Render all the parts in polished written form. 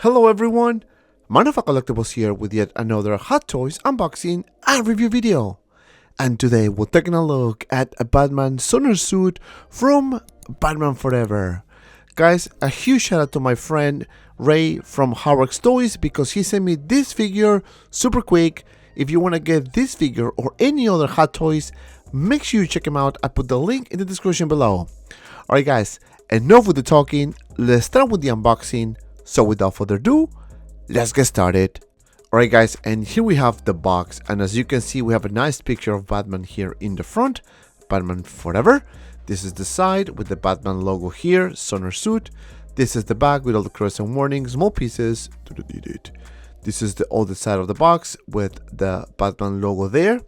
Hello everyone, Manova Collectibles here with yet another Hot Toys unboxing and review video. And today we're taking a look at a Batman Sonar suit from Batman Forever. Guys, a huge shout out to my friend Ray from HAWKWARZTOYZ because he sent me this figure super quick. If you want to get this figure or any other Hot Toys, make sure you check him out. I put the link in the description below. Alright guys, enough with the talking, let's start with the unboxing. So without further ado, let's get started. Alright guys, and here we have the box, and as you can see we have a nice picture of Batman here in the front, Batman Forever. This is the side with the Batman logo here, Sonar suit. This is the back with all the colors and warnings, small pieces. This is the other side of the box with the Batman logo there.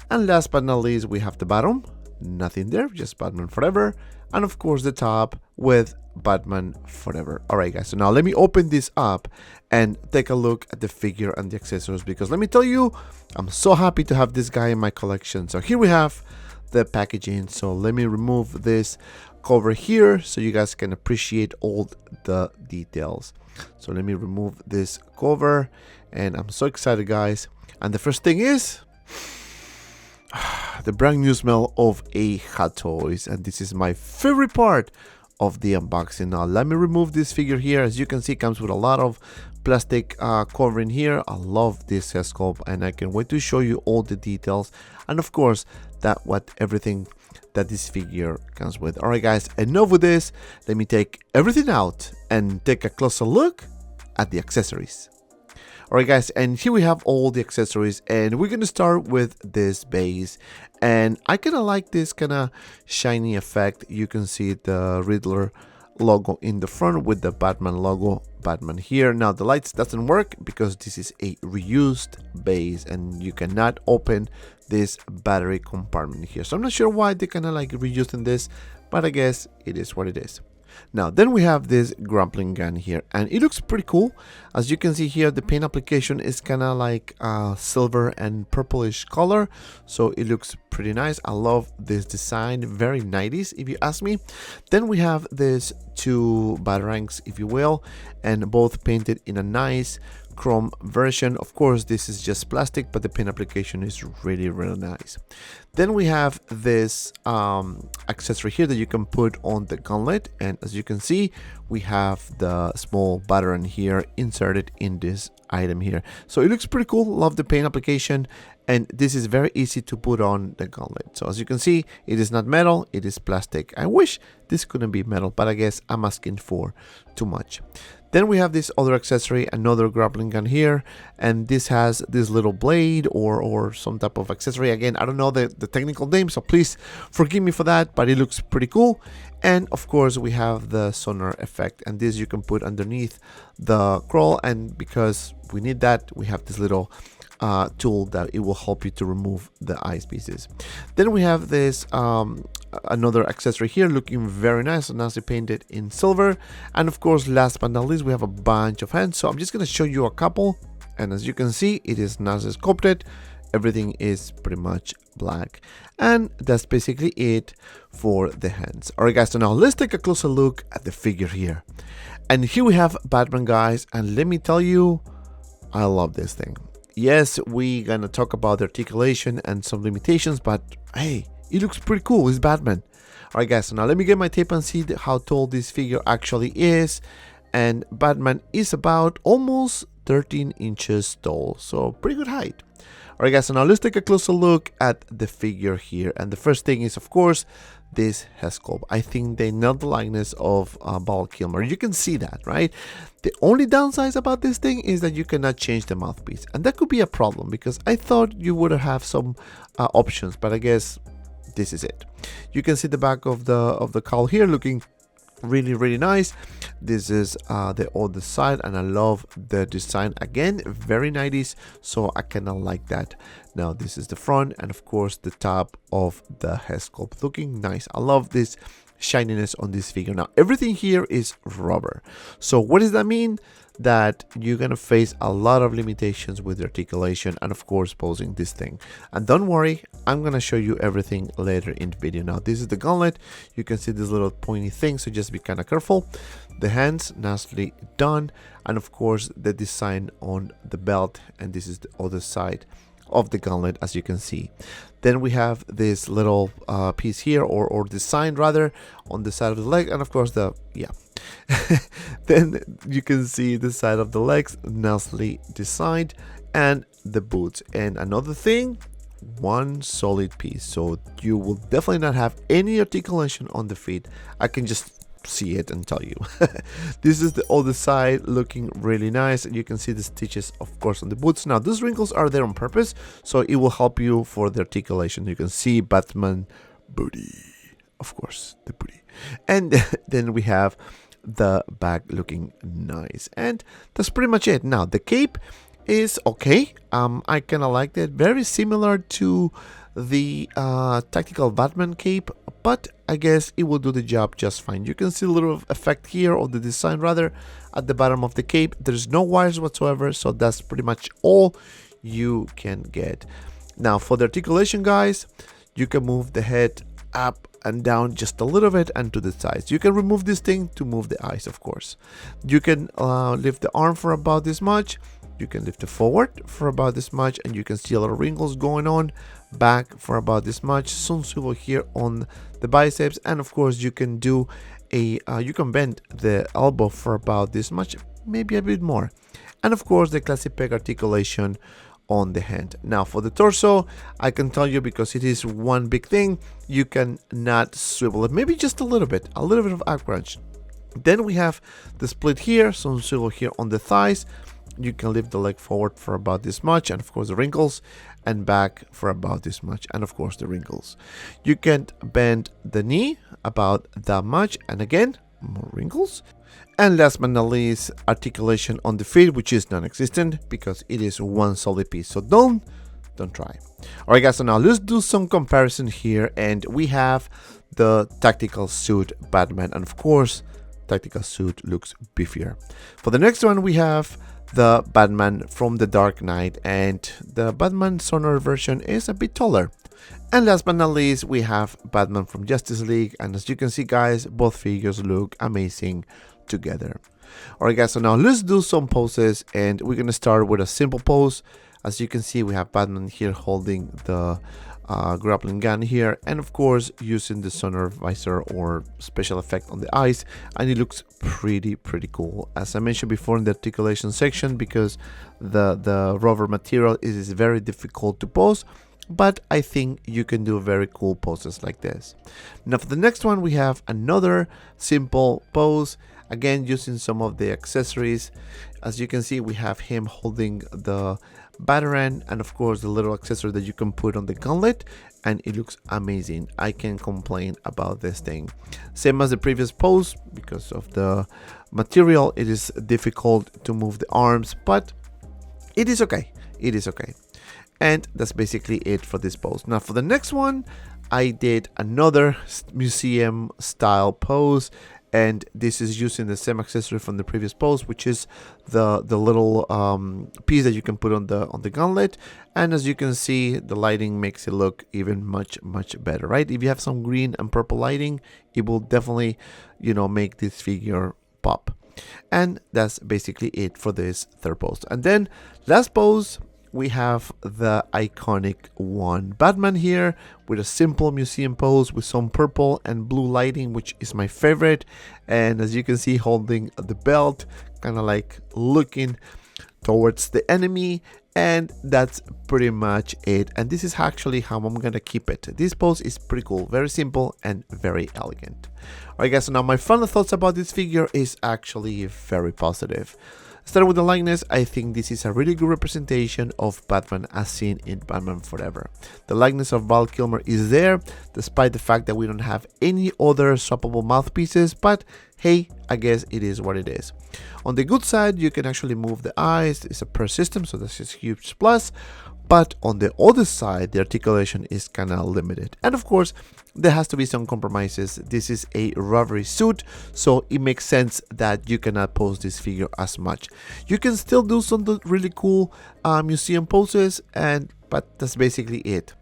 And last but not least, we have the bottom, nothing there, just Batman Forever. And of course the top with Batman Forever. Alright guys, so now let me open this up and take a look at the figure and the accessories, because let me tell you, I'm so happy to have this guy in my collection. So here we have the packaging. So let me remove this cover here so you guys can appreciate all the details. So let me remove this cover, and I'm so excited guys. And the first thing is the brand new smell of a Hot Toys, and this is my favorite part of the unboxing. Now let me remove this figure here. As you can see, it comes with a lot of plastic covering here. I love this head sculpt, and I can wait to show you all the details, and of course everything that this figure comes with. Alright guys, enough with this. Let me take everything out and take a closer look at the accessories. Alright guys, and here we have all the accessories, and we're gonna start with this base. And I kinda like this kinda shiny effect. You can see the Riddler logo in the front with the Batman logo, Batman here. Now the lights doesn't work because this is a reused base and you cannot open this battery compartment here. So I'm not sure why they kinda like reusing this, but I guess it is what it is. Now then we have this grappling gun here, and it looks pretty cool. As you can see here, the paint application is kind of like silver and purplish color, so it looks pretty nice. I love this design, very 90s if you ask me. Then we have these two batarangs, if you will, and both painted in a nice chrome version. Of course this is just plastic, but the paint application is really nice. Then we have this accessory here that you can put on the gauntlet, and as you can see we have the small batarang here inserted in this item here. So it looks pretty cool. Love the paint application, and this is very easy to put on the gauntlet. So as you can see, it is not metal, it is plastic. I wish this couldn't be metal, but I guess I'm asking for too much. Then we have this other accessory, another grappling gun here, and this has this little blade or some type of accessory. Again, I don't know the technical name, so please forgive me for that, but it looks pretty cool. And of course we have the sonar effect, and this you can put underneath the scroll, and because we need that, we have this little tool that it will help you to remove the eyes pieces. Then we have this another accessory here looking very nice, nicely painted in silver. And of course, last but not least, we have a bunch of hands. So I'm just going to show you a couple, and as you can see, it is nicely sculpted. Everything is pretty much black, and that's basically it for the hands. Alright guys, so now let's take a closer look at the figure here. And here we have Batman guys, and let me tell you, I love this thing. Yes, we're gonna talk about the articulation and some limitations, but hey, it looks pretty cool. It's Batman. Alright guys, so now let me get my tape and see how tall this figure actually is. And Batman is about almost 13 inches tall, so pretty good height. Alright guys, so now let's take a closer look at the figure here. And the first thing is, of course, this head sculpt. I think they nailed the likeness of Val Kilmer. You can see that, right? The only downside about this thing is that you cannot change the mouthpiece, and that could be a problem because I thought you would have some options, but I guess this is it. You can see the back of the cowl here looking really nice. This is the other side, and I love the design. Again, very 90s, so I kind of like that. Now this is the front, and of course the top of the head sculpt looking nice. I love this shininess on this figure. Now everything here is rubber. So what does that mean? that you're gonna face a lot of limitations with the articulation and of course posing this thing. And don't worry, I'm gonna show you everything later in the video. Now this is the gauntlet. You can see this little pointy thing, so just be kind of careful. The hands nicely done, and of course the design on the belt, and this is the other side of the gauntlet, as you can see. Then we have this little piece here, or design rather, on the side of the leg, and of course the then you can see the side of the legs nicely designed, and the boots. And another thing, one solid piece, so you will definitely not have any articulation on the feet. I can just see it and tell you. This is the other side, looking really nice, and you can see the stitches of course on the boots. Now those wrinkles are there on purpose, so it will help you for the articulation. You can see Batman booty, of course, the booty. And then we have the back looking nice, and that's pretty much it. Now the cape is okay. I kind of liked it, very similar to the tactical Batman cape, but I guess it will do the job just fine. You can see a little effect here, or the design rather, at the bottom of the cape. There's no wires whatsoever, so that's pretty much all you can get. Now for the articulation, guys, you can move the head up and down just a little bit, and to the sides. You can remove this thing to move the eyes, of course. You can lift the arm for about this much. You can lift it forward for about this much, and you can see a lot of wrinkles going on. Back for about this much. Some swivel here on the biceps, and of course you can do a you can bend the elbow for about this much, maybe a bit more. And of course the classic peg articulation on the hand. Now for the torso, I can tell you, because it is one big thing, you can not swivel it, maybe just a little bit of ab crunch. Then we have the split here, some swivel here on the thighs. You can lift the leg forward for about this much, and of course the wrinkles, and back for about this much, and of course the wrinkles. You can bend the knee about that much, and again, more wrinkles. And last but not least, articulation on the feet, which is non-existent because it is one solid piece. So don't try. Alright guys, so now let's do some comparison here, and we have the tactical suit Batman, and of course tactical suit looks beefier. For the next one, we have the Batman from the Dark Knight, and the Batman Sonar version is a bit taller. And last but not least, we have Batman from Justice League, and as you can see guys, both figures look amazing together. Alright guys, so now let's do some poses, and we're gonna start with a simple pose. As you can see, we have Batman here holding the grappling gun here, and of course using the sonar visor or special effect on the eyes, and it looks pretty cool, as I mentioned before in the articulation section, because the rubber material is very difficult to pose, but I think you can do very cool poses like this. Now for the next one, we have another simple pose, again using some of the accessories. As you can see, we have him holding the batarang, and of course the little accessory that you can put on the gauntlet, and it looks amazing. I can't complain about this thing. Same as the previous pose, because of the material it is difficult to move the arms, but it is okay. And that's basically it for this pose. Now for the next one, I did another museum style pose, and this is using the same accessory from the previous pose, which is the little piece that you can put on the gauntlet. And as you can see, the lighting makes it look even much better, right? If you have some green and purple lighting, it will definitely, you know, make this figure pop. And that's basically it for this third pose. And then last pose, we have the iconic one, Batman here, with a simple museum pose with some purple and blue lighting, which is my favorite. And as you can see, holding the belt, kind of like looking towards the enemy. And that's pretty much it. And this is actually how I'm gonna keep it. This pose is pretty cool, very simple and very elegant. Alright guys, so now my final thoughts about this figure is actually very positive. Starting with the likeness, I think this is a really good representation of Batman as seen in Batman Forever. The likeness of Val Kilmer is there, despite the fact that we don't have any other swappable mouthpieces, but hey, I guess it is what it is. On the good side, you can actually move the eyes. It's a per system, so that's a huge plus. but on the other side, the articulation is kind of limited. And of course, there has to be some compromises. This is a rubbery suit, so it makes sense that you cannot pose this figure as much. You can still do some really cool museum poses, but that's basically it.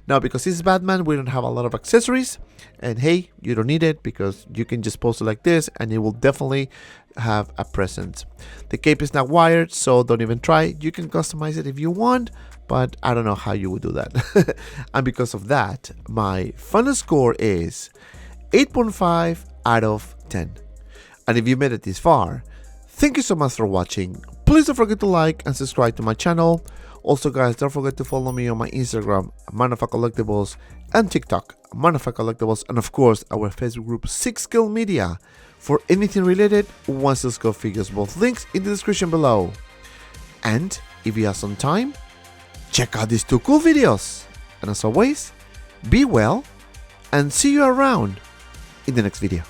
Now, because this is Batman, we don't have a lot of accessories, and hey, you don't need it because you can just pose it like this and it will definitely have a presence. The cape is not wired, so don't even try. You can customize it if you want, but I don't know how you would do that. And because of that, my final score is 8.5 out of 10. And if you made it this far, thank you so much for watching. Please don't forget to like and subscribe to my channel. Also guys, don't forget to follow me on my Instagram, ManAFACollectibles, and TikTok, ManAFACollectibles, and of course our Facebook group 6Skill Media for anything related One Steel Sculpt figures. Both links in the description below. And if you have some time, check out these 2 cool videos. And as always, be well and see you around in the next video.